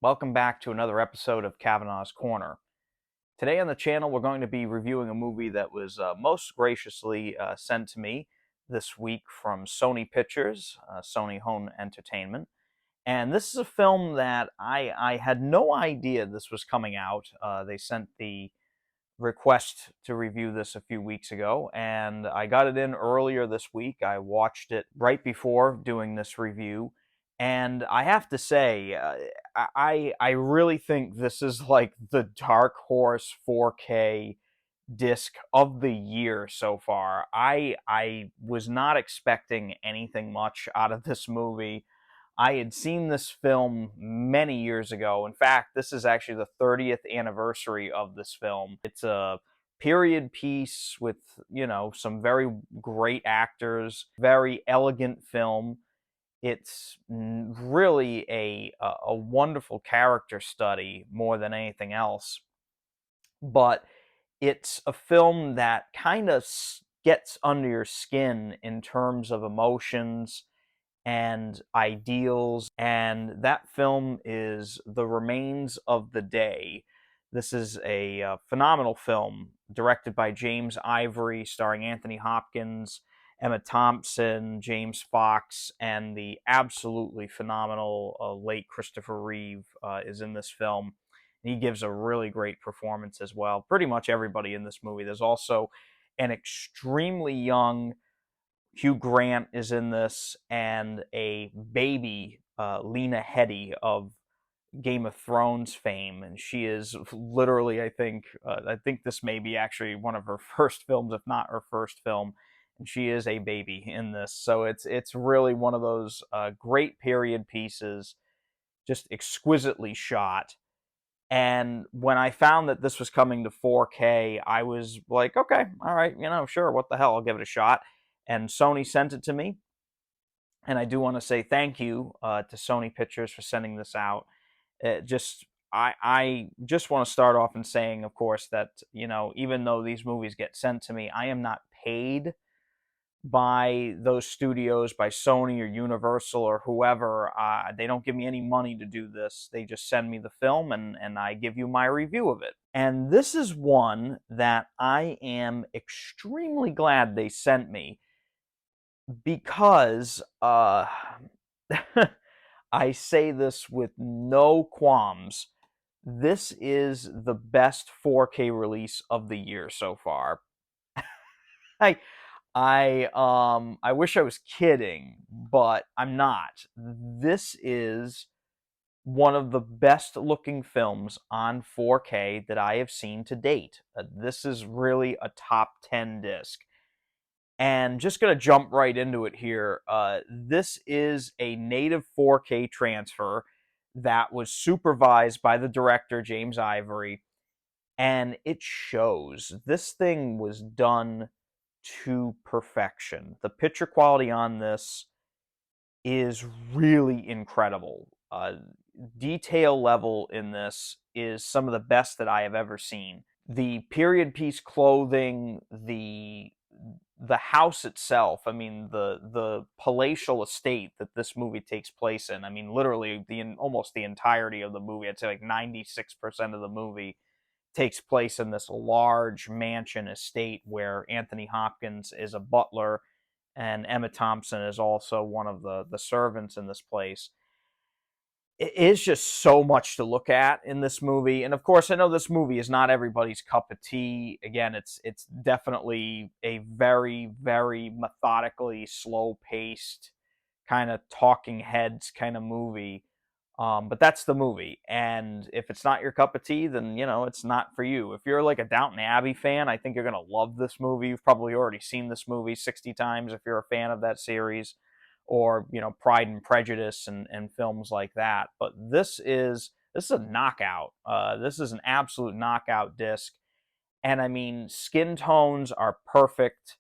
Welcome back to another episode of Cavanaugh's Corner. Today on the channel, we're going to be reviewing a movie that was most graciously sent to me this week from Sony Pictures, Sony Home Entertainment. And this is a film that I had no idea this was coming out. They sent the request to review this a few weeks ago, and I got it in earlier this week. I watched it right before doing this review, and I have to say, I really think this is like the Dark Horse 4K disc of the year so far. I was not expecting anything much out of this movie. I had seen this film many years ago. In fact, this is actually the 30th anniversary of this film. It's a period piece with, some very great actors, very elegant film. It's really a wonderful character study more than anything else. But it's a film that kind of gets under your skin in terms of emotions and ideals, and that film is The Remains of the Day. This is a phenomenal film directed by James Ivory, starring Anthony Hopkins, Emma Thompson, James Fox, and the absolutely phenomenal late Christopher Reeve is in this film. He gives a really great performance as well. Pretty much everybody in this movie. There's also an extremely young Hugh Grant is in this, and a baby, Lena Headey of Game of Thrones fame, and she is literally, I think this may be actually one of her first films, if not her first film, and she is a baby in this. So it's really one of those great period pieces, just exquisitely shot. And when I found that this was coming to 4K, I was like, okay, all right, sure, what the hell, I'll give it a shot. And Sony sent it to me. And I do want to say thank you to Sony Pictures for sending this out. I just want to start off in saying, of course, that, even though these movies get sent to me, I am not paid by those studios, by Sony or Universal or whoever. They don't give me any money to do this. They just send me the film, and I give you my review of it. And this is one that I am extremely glad they sent me because I say this with no qualms. This is the best 4K release of the year so far. I I wish I was kidding, but I'm not. This is one of the best looking films on 4K that I have seen to date. This is really a top 10 disc. And just going to jump right into it here. This is a native 4K transfer that was supervised by the director, James Ivory, and it shows. This thing was done to perfection. The picture quality on this is really incredible. Detail level in this is some of the best that I have ever seen. The period piece clothing, the house itself, I mean, the palatial estate that this movie takes place in, I mean, literally almost the entirety of the movie, I'd say like 96% of the movie takes place in this large mansion estate where Anthony Hopkins is a butler and Emma Thompson is also one of the servants in this place. It is just so much to look at in this movie. And of course, I know this movie is not everybody's cup of tea. Again, it's definitely a very, very methodically slow-paced kind of talking heads kind of movie. But that's the movie. And if it's not your cup of tea, then, it's not for you. If you're like a Downton Abbey fan, I think you're going to love this movie. You've probably already seen this movie 60 times if you're a fan of that series, or, Pride and Prejudice and films like that. But this is a knockout. This is an absolute knockout disc. And I mean, skin tones are perfect.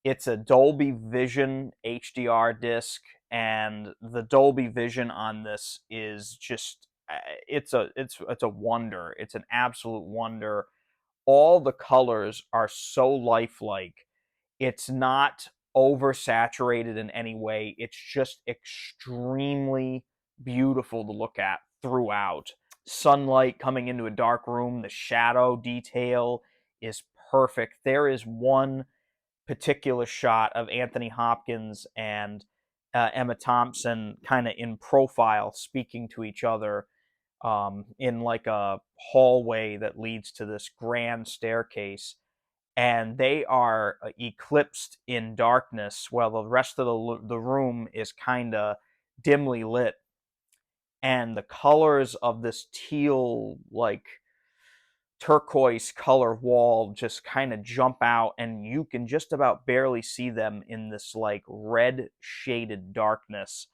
It's a Dolby Vision HDR disc, and the Dolby Vision on this is just it's a wonder. It's an absolute wonder. All the colors are so lifelike. It's not oversaturated in any way. It's just extremely beautiful to look at throughout. Sunlight coming into a dark room, the shadow detail is perfect. There is one particular shot of Anthony Hopkins and Emma Thompson kind of in profile speaking to each other in like a hallway that leads to this grand staircase, and they are eclipsed in darkness while the rest of the room is kind of dimly lit, and the colors of this teal like turquoise color wall just kind of jump out, and you can just about barely see them in this like red shaded darkness.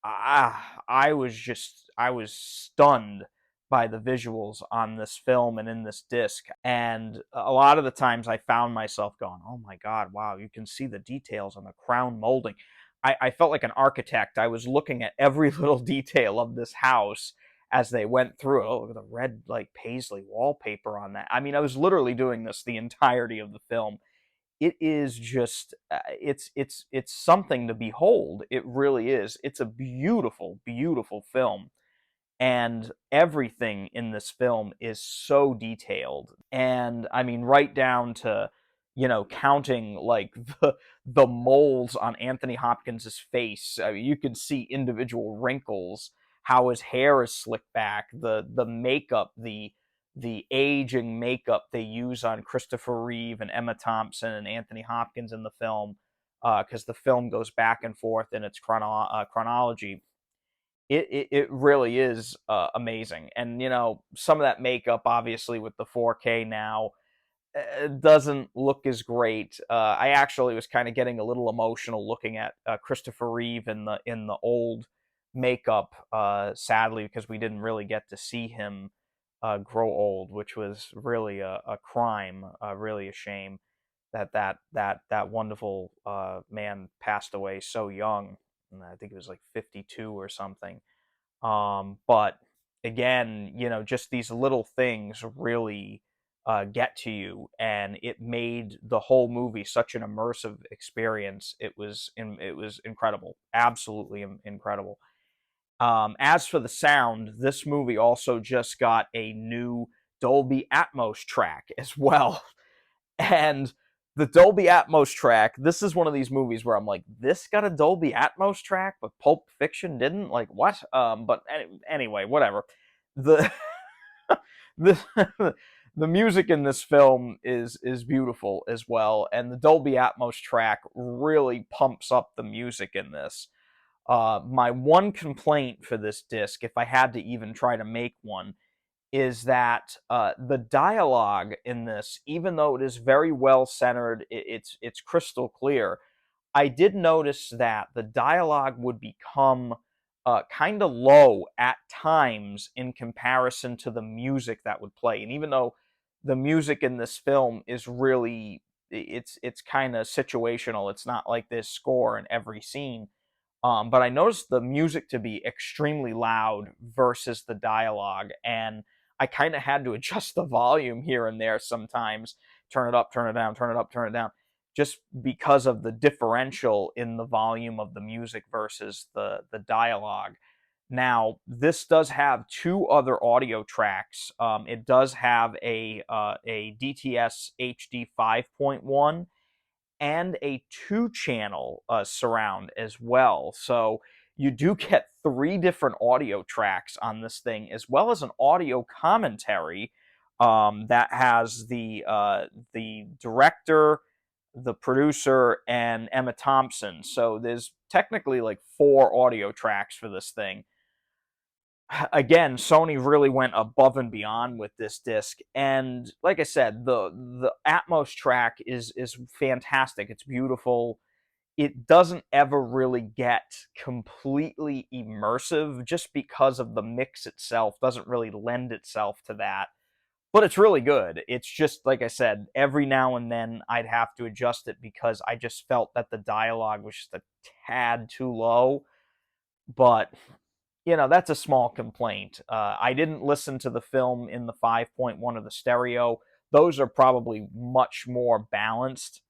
I was stunned by the visuals on this film and in this disc. And a lot of the times I found myself going, oh my God, wow, you can see the details on the crown molding. I felt like an architect. I was looking at every little detail of this house as they went through it. Oh, look at the red, like, paisley wallpaper on that. I mean, I was literally doing this the entirety of the film. It is just it's something to behold. It really is. It's a beautiful, beautiful film, and everything in this film is so detailed. And I mean, right down to, counting like the moles on Anthony Hopkins's face. I mean, you can see individual wrinkles, how his hair is slicked back, the makeup, the aging makeup they use on Christopher Reeve and Emma Thompson and Anthony Hopkins in the film, because the film goes back and forth in its chronology. It really is amazing. And, some of that makeup, obviously, with the 4K now, doesn't look as great. I actually was kind of getting a little emotional looking at Christopher Reeve in the old makeup, sadly, because we didn't really get to see him grow old, which was really a crime, really a shame that wonderful man passed away so young. I think it was like 52 or something. But again, just these little things really get to you, and it made the whole movie such an immersive experience. It was incredible, absolutely incredible. As for the sound, this movie also just got a new Dolby Atmos track as well. And the Dolby Atmos track, this is one of these movies where I'm like, this got a Dolby Atmos track, but Pulp Fiction didn't? Like, what? But anyway, whatever. The the the music in this film is beautiful as well, and the Dolby Atmos track really pumps up the music in this. My one complaint for this disc, if I had to even try to make one, is that the dialogue in this, even though it is very well centered, it's crystal clear. I did notice that the dialogue would become kind of low at times in comparison to the music that would play. And even though the music in this film is really, it's kind of situational. It's not like this score in every scene. But I noticed the music to be extremely loud versus the dialogue, and I kind of had to adjust the volume here and there sometimes, turn it up, turn it down, turn it up, turn it down, just because of the differential in the volume of the music versus the dialogue. Now, this does have two other audio tracks. It does have a DTS HD 5.1 and a 2-channel surround as well. So you do get 3 different audio tracks on this thing, as well as an audio commentary that has the director, the producer, and Emma Thompson. So there's technically like 4 audio tracks for this thing. Again, Sony really went above and beyond with this disc, and like I said, the Atmos track is fantastic. It's beautiful. It doesn't ever really get completely immersive, just because of the mix itself doesn't really lend itself to that. But it's really good. It's just like I said, every now and then I'd have to adjust it because I just felt that the dialogue was just a tad too low. But that's a small complaint. I didn't listen to the film in the 5.1 of the stereo. Those are probably much more balanced,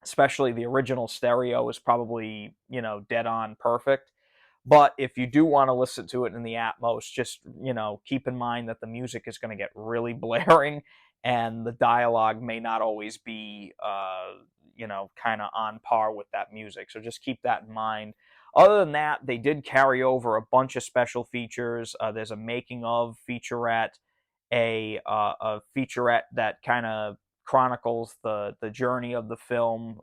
especially the original stereo is probably, dead on perfect. But if you do want to listen to it in the Atmos, just, keep in mind that the music is going to get really blaring and the dialogue may not always be, kind of on par with that music. So just keep that in mind. Other than that, they did carry over a bunch of special features. There's a making of featurette, a featurette that kind of chronicles the journey of the film,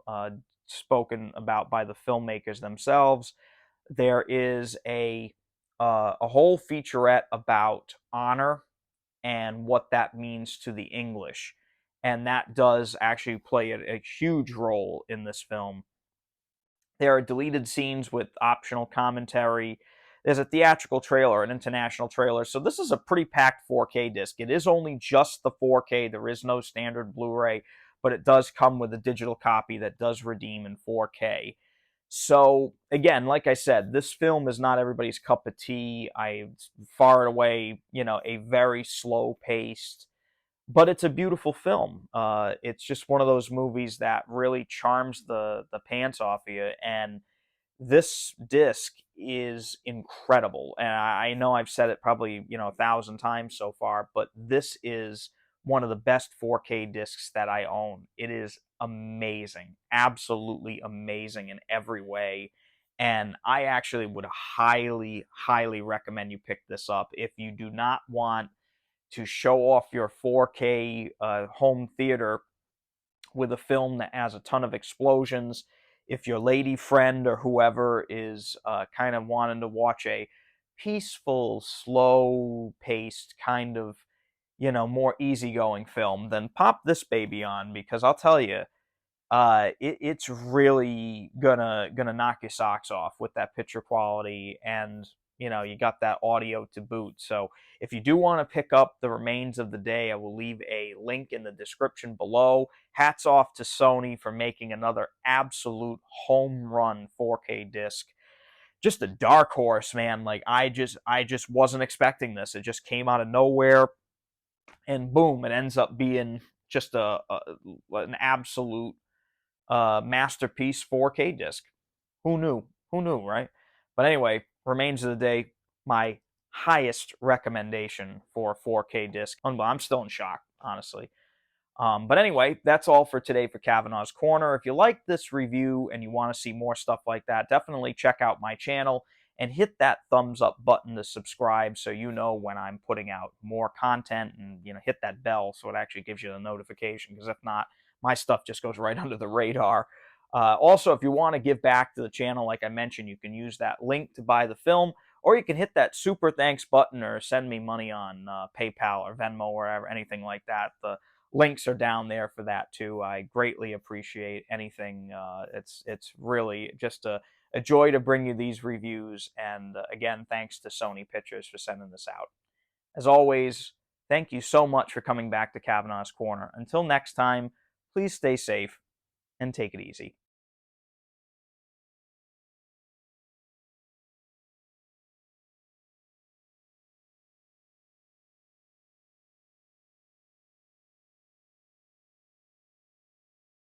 spoken about by the filmmakers themselves. There is a whole featurette about honor and what that means to the English, and that does actually play a huge role in this film. There are deleted scenes with optional commentary. There's a theatrical trailer, an international trailer. So this is a pretty packed 4K disc. It is only just the 4K. There is no standard Blu-ray, but it does come with a digital copy that does redeem in 4K. So again, like I said, this film is not everybody's cup of tea. I far and away, a very slow paced, but it's a beautiful film. It's just one of those movies that really charms the pants off of you, and this disc is incredible. And I know I've said it probably 1,000 times so far, but this is one of the best 4K discs that I own. It is amazing, absolutely amazing in every way. And I actually would highly, highly recommend you pick this up if you do not want to show off your 4K home theater with a film that has a ton of explosions. If your lady friend or whoever is kind of wanting to watch a peaceful, slow paced, kind of, more easygoing film, then pop this baby on, because I'll tell you, it's really gonna knock your socks off with that picture quality, and you got that audio to boot. So if you do want to pick up The Remains of the Day, I will leave a link in the description below. Hats off to Sony for making another absolute home run 4K disc. Just a dark horse, man. Like I just wasn't expecting this. It just came out of nowhere, and boom, it ends up being just an absolute masterpiece 4K disc. Who knew? Who knew, right? But anyway, Remains of the Day, my highest recommendation for 4K disc. I'm still in shock, honestly. But anyway, that's all for today for Cavanaugh's Corner. If you like this review and you want to see more stuff like that, definitely check out my channel and hit that thumbs up button to subscribe so you know when I'm putting out more content, and hit that bell so it actually gives you the notification, because if not, my stuff just goes right under the radar. Also, if you want to give back to the channel, like I mentioned, you can use that link to buy the film, or you can hit that super thanks button or send me money on PayPal or Venmo or wherever, anything like that. The links are down there for that too. I greatly appreciate anything. It's really just a joy to bring you these reviews. And again, thanks to Sony Pictures for sending this out. As always, thank you so much for coming back to Cavanaugh's Corner. Until next time, please stay safe and take it easy.